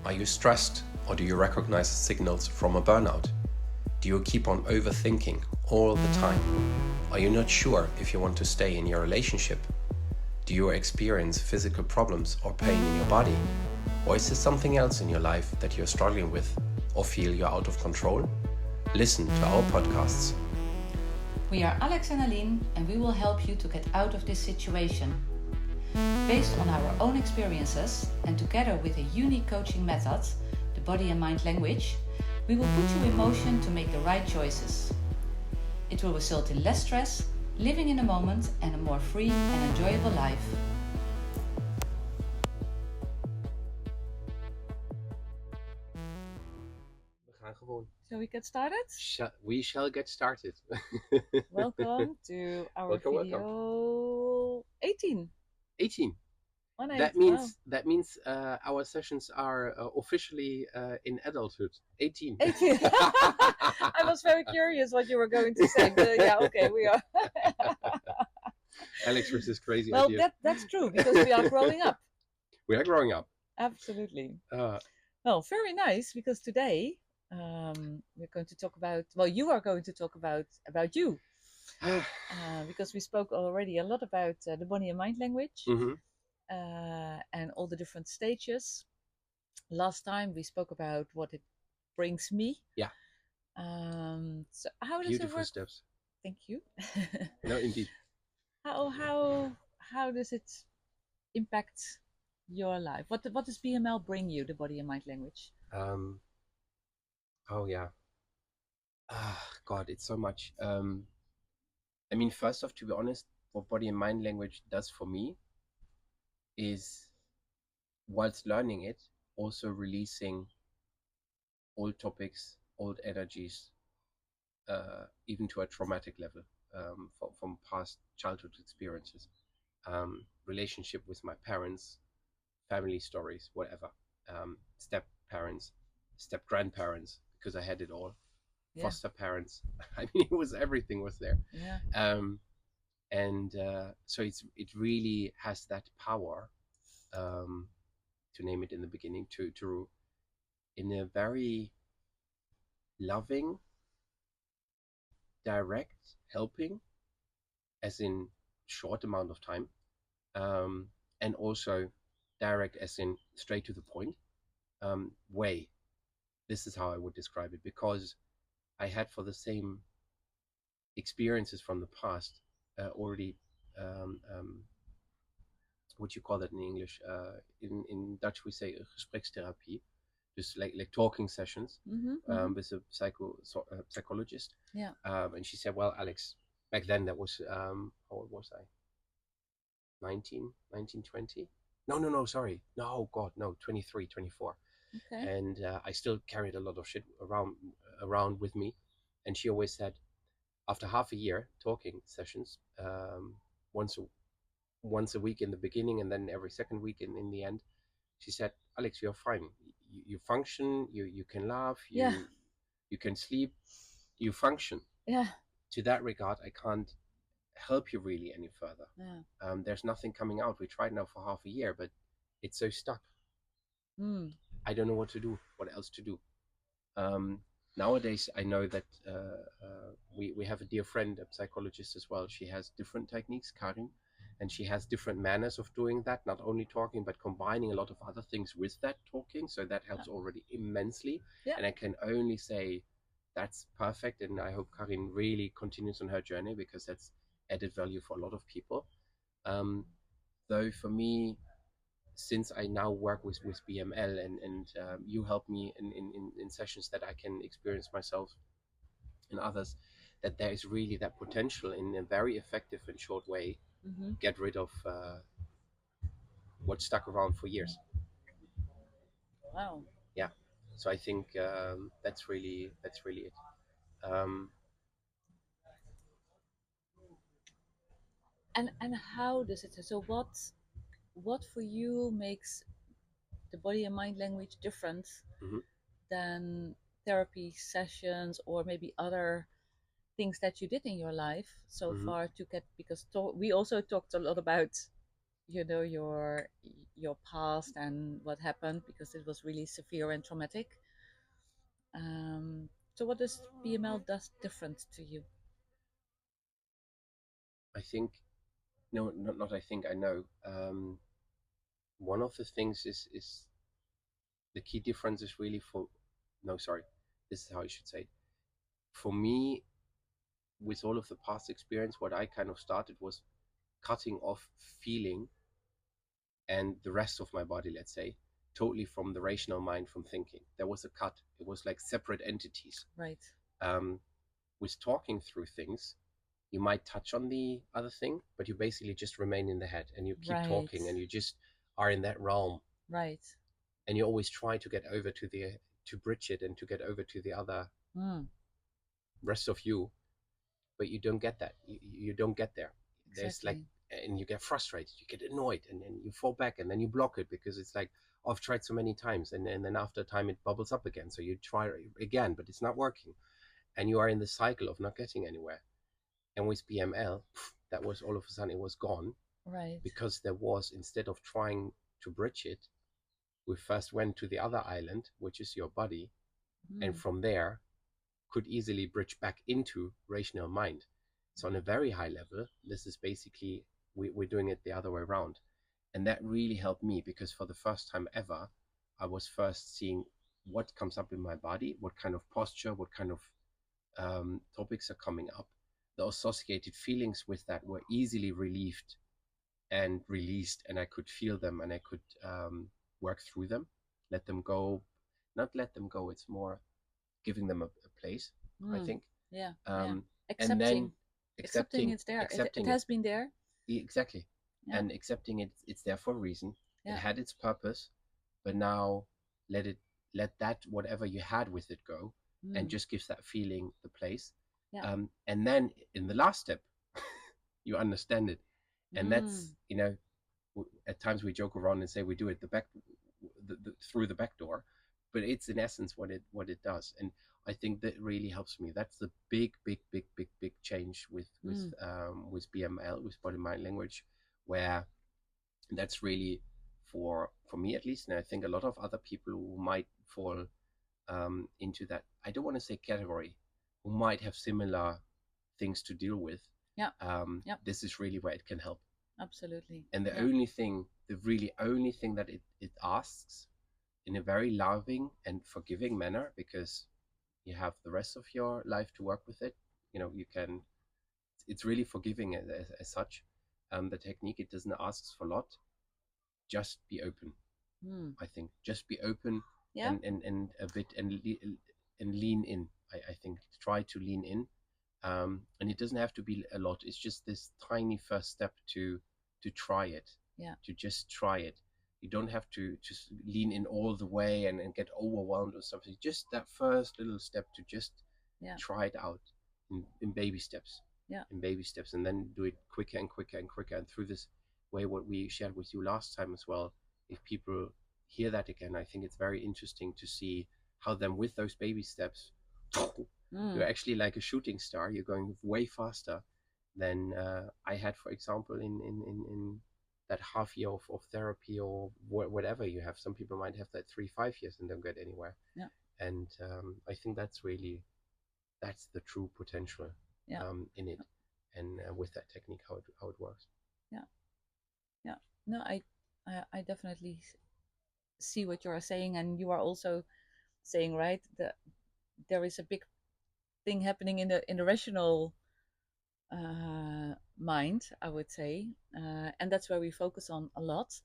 Are you stressed, or do you recognize signals from a burnout? Do you keep on overthinking all the time? Are you not sure if you want to stay in your relationship? Do you experience physical problems or pain in your body? Or is there something else in your life that you're struggling with or feel you're out of control? Listen to our podcasts. We are Alex and Aline, and we will help you to get out of this situation. Based on our own experiences and together with a unique coaching method, the body and mind language, we will put you in motion to make the right choices. It will result in less stress, living in the moment and a more free and enjoyable life. We gaan gewoon. Shall we get started? We shall get started. Welcome to our Welcome. video 18. 18. 1-8. That means our sessions are officially in adulthood. 18. 18. I was very curious what you were going to say. But yeah, okay, we are. Alex with this crazy Well, idea. that's true because we are growing up. We are growing up. Absolutely. Well, very nice because today we're going to talk about. Well, you are going to talk about you because we spoke already a lot about the body and mind language. Mm-hmm. And all the different stages. Last time we spoke about what it brings me. Yeah. So how does Beautiful it work? steps. Thank you. No, indeed. How does it impact your life? What does BML bring you? The body and mind language. Oh yeah. God, it's so much. I mean, first off, to be honest, what body and mind language does for me is, whilst learning it, also releasing old topics, old energies, even to a traumatic level, from past childhood experiences, relationship with my parents, family stories, whatever, step parents, step grandparents, because I had it all, foster parents. I mean, it was everything was there. Yeah. So it really has that power. To name it in the beginning, to in a very loving, direct, helping, as in short amount of time, and also direct as in straight to the point, way. This is how I would describe it, because I had, for the same experiences from the past, already what you call that in English? In Dutch we say gesprekstherapie, just like talking sessions, with a psychologist. Yeah. And she said, well, Alex, back then that was, how old was I? 19, 20? No, sorry. No, God, no, 23, 24. Okay. And I still carried a lot of shit around with me. And she always said, after half a year talking sessions, once a week in the beginning and then every second week in the end, she said, Alex, you're fine. You function, you can laugh, you can sleep, you function. Yeah. To that regard, I can't help you really any further. Yeah. There's nothing coming out. We tried now for half a year, but it's so stuck. I don't know what to do, what else to do. Nowadays, I know that we have a dear friend, a psychologist as well. She has different techniques, Karin, and she has different manners of doing that, not only talking, but combining a lot of other things with that talking. So that helps already immensely. Yeah. And I can only say that's perfect. And I hope Karin really continues on her journey, because that's added value for a lot of people. Though for me, since I now work with BML and you help me in sessions that I can experience myself and others, that there is really that potential in a very effective and short way, get rid of what stuck around for years. Wow. Yeah. So I think that's really it. And how does it? So what for you makes the body and mind language different than therapy sessions or maybe other things that you did in your life so far to get, because we also talked a lot about your past and what happened, because it was really severe and traumatic. So what does BML does different to you? I think no, not I think I know. One of the things is the key difference is really for no, sorry, this is how I should say it. For me, with all of the past experience, what I kind of started was cutting off feeling and the rest of my body, let's say, totally from the rational mind, from thinking. There was a cut. It was like separate entities. Right. Um, with talking through things, you might touch on the other thing, but you basically just remain in the head and you keep talking and you just are in that realm. Right. And you always try to get over to bridge it and to get over to the other rest of you, but you don't get that. You don't get there. Exactly. There's like, and you get frustrated, you get annoyed, and then you fall back, and then you block it because it's like, oh, I've tried so many times, and then after a time it bubbles up again. So you try again, but it's not working, and you are in the cycle of not getting anywhere. And with BML, that was all of a sudden it was gone, right? Because there was, instead of trying to bridge it, we first went to the other island, which is your body, and from there could easily bridge back into rational mind. So on a very high level, this is basically, we're doing it the other way around. And that really helped me because for the first time ever, I was first seeing what comes up in my body, what kind of posture, what kind of topics are coming up. The associated feelings with that were easily relieved and released, and I could feel them and I could work through them, let them go. Not let them go, it's more giving them a place, I think. Yeah. Accepting. And then accepting it's there. It has been there. Exactly. Yeah. And accepting it's there for a reason. Yeah. It had its purpose, but now let that whatever you had with it go and just gives that feeling the place. Yeah. And then in the last step, you understand it. And that's, at times we joke around and say we do it through the back door, but it's in essence what it does. And I think that really helps me. That's the big change with BML, with body mind language, where that's really for me at least, and I think a lot of other people who might fall into that, I don't want to say category, who might have similar things to deal with. Yeah. This is really where it can help. Absolutely. And the only thing that it asks, in a very loving and forgiving manner, because you have the rest of your life to work with it. You can, it's really forgiving as such. The technique, it doesn't ask for a lot. Just be open. I think just be open. Yeah. and a bit and lean in. I think try to lean in. And it doesn't have to be a lot. It's just this tiny first step to try it. Yeah. To just try it. You don't have to just lean in all the way and get overwhelmed or something. Just that first little step to just try it out in baby steps. Yeah. In baby steps, and then do it quicker and quicker and quicker. And through this way, what we shared with you last time as well, if people hear that again, I think it's very interesting to see how then with those baby steps, you're actually like a shooting star. You're going way faster than I had, for example, in that half year of therapy or whatever you have. Some people might have that 3-5 years and don't get anywhere. Yeah. And I think that's the true potential in it, and with that technique, how it works. Yeah. Yeah. No, I definitely see what you are saying, and you are also saying, right, that there is a big thing happening in the rational mind, I would say, and that's where we focus on a lot.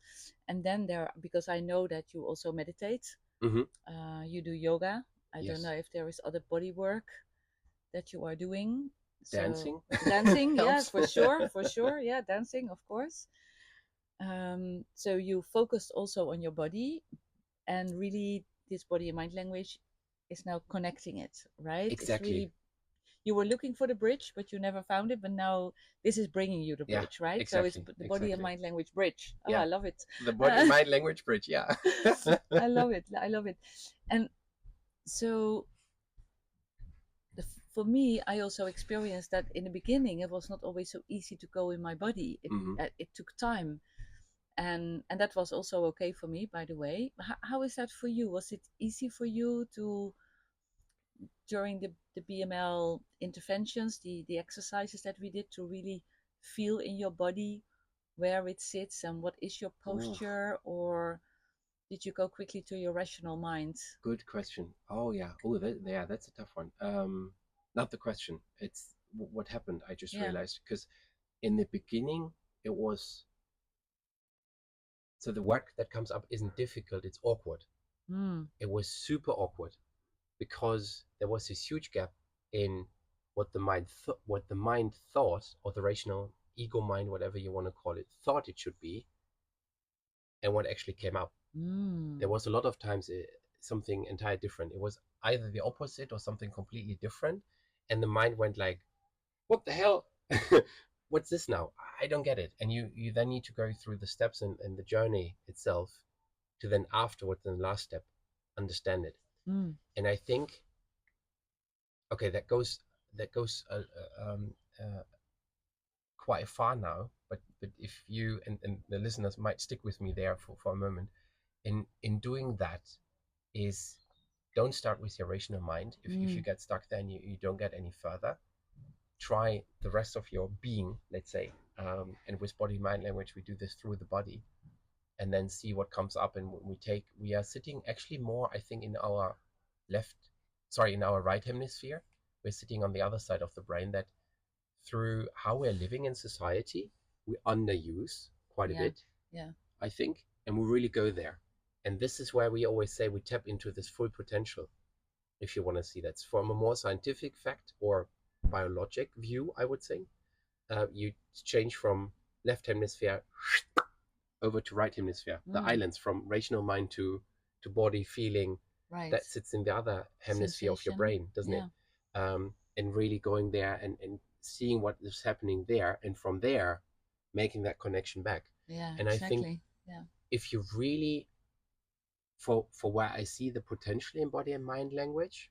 And then because I know that you also meditate, you do yoga. I don't know if there is other body work that you are doing. Dancing, yeah, for sure, yeah, dancing, of course. So you focused also on your body, and really this body and mind language is now connecting it, right? Exactly. It's really, you were looking for the bridge, but you never found it. But now this is bringing you the bridge, right? Exactly. So it's the body and mind language bridge. Oh, yeah. I love it. The body and mind language bridge, yeah. I love it. And so for me, I also experienced that in the beginning, it was not always so easy to go in my body. It took time. and that was also okay for me, by the way. How is that for you? Was it easy for you to, during the BML interventions, the exercises that we did, to really feel in your body where it sits and what is your posture? Or did you go quickly to your rational mind? Good question. Oh yeah. Yeah, that's a tough one. Not the question. It's what happened. I just realized, because in the beginning it was, so the work that comes up isn't difficult. It's awkward. It was super awkward because there was this huge gap in what the mind thought, or the rational ego mind, whatever you want to call it, thought it should be, and what actually came out. There was a lot of times something entirely different. It was either the opposite or something completely different, and the mind went like, what the hell? What's this now? I don't get it. And you then need to go through the steps and the journey itself to then afterwards, in the last step, understand it. And I think, okay, that goes quite far now, but if you and the listeners might stick with me there for a moment, in doing that, is don't start with your rational mind. If you get stuck there and you don't get any further, try the rest of your being, let's say, and with body mind language we do this through the body, and then see what comes up. And we are sitting actually more, I think, in our right hemisphere. We're sitting on the other side of the brain, that through how we're living in society, we underuse quite a bit, I think, and we really go there. And this is where we always say we tap into this full potential, if you want to see that from a more scientific fact or biologic view, I would say. You change from left hemisphere over to right hemisphere, the islands, from rational mind to body feeling, that sits in the other hemisphere of your brain, doesn't it? And really going there and seeing what is happening there, and from there making that connection back. And I think if you really, for where I see the potential in body and mind language,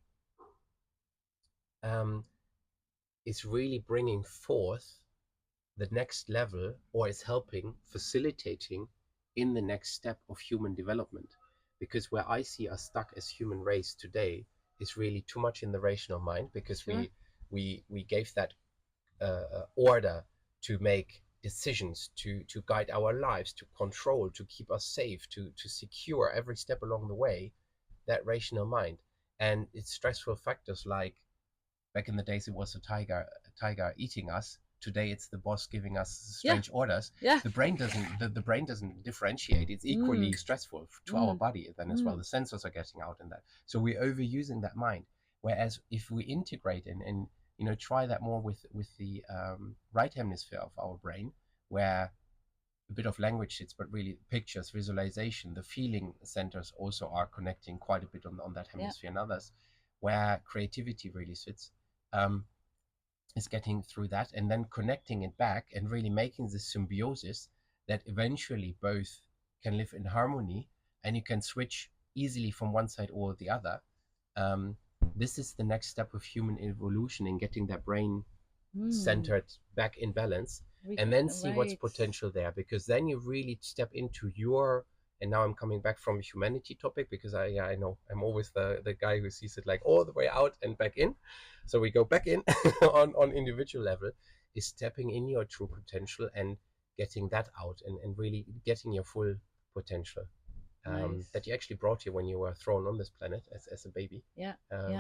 is really bringing forth the next level, or is helping, facilitating in the next step of human development. Because where I see us stuck as human race today is really too much in the rational mind, because we gave that order to make decisions, to guide our lives, to control, to keep us safe, to secure every step along the way, that rational mind. And it's stressful factors like, back in the days it was a tiger eating us. Today it's the boss giving us strange orders. The brain doesn't differentiate. It's equally stressful to our body then as well. The sensors are getting out in that. So we're overusing that mind. Whereas if we integrate and try that more with the right hemisphere of our brain, where a bit of language sits, but really pictures, visualization, the feeling centers also are connecting quite a bit on that hemisphere, and others, where creativity really sits, is getting through that and then connecting it back and really making this symbiosis that eventually both can live in harmony, and you can switch easily from one side or the other. This is the next step of human evolution, in getting that brain centered back in balance, and then see what's potential there, because then you really step into your, and now I'm coming back from a humanity topic, because I know I'm always the guy who sees it like all the way out and back in. So we go back in on individual level, is stepping in your true potential and getting that out, and really getting your full potential that you actually brought here when you were thrown on this planet as a baby.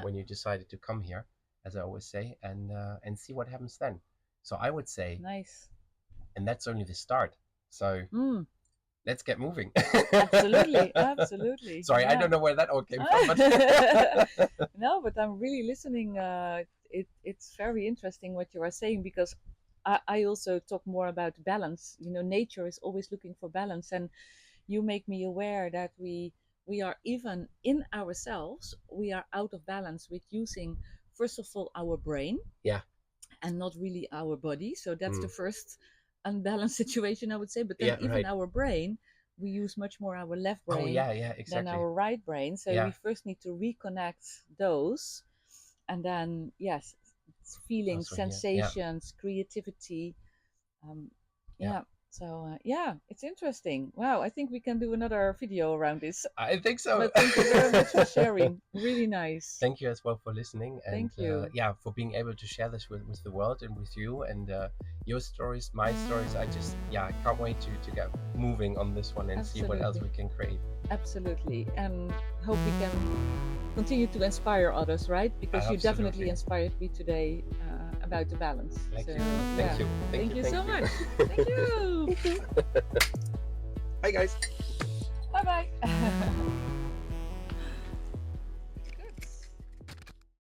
When you decided to come here, as I always say, and see what happens then. So I would say, and that's only the start. So let's get moving. Absolutely. Sorry, I don't know where that all came from. But no, but I'm really listening. It's very interesting what you are saying, because I also talk more about balance. Nature is always looking for balance, and you make me aware that we are, even in ourselves, we are out of balance with using, first of all, our brain, and not really our body. So that's the first unbalanced situation, I would say. But then even our brain, we use much more our left brain exactly. than our right brain. So we first need to reconnect those, and then feelings, sensations, creativity. So yeah, it's interesting. Wow, I think we can do another video around this. I think so. But thank you very much for sharing. Really nice. Thank you as well for listening, and Thank you. yeah, for being able to share this with the world and with you, and your stories, my stories. I just can't wait to get moving on this one and see what else we can create. Absolutely, and hope we can continue to inspire others, right? Because you definitely inspired me today about the balance. Thank you. Thank you so much. Thank you. Bye, guys. Bye bye.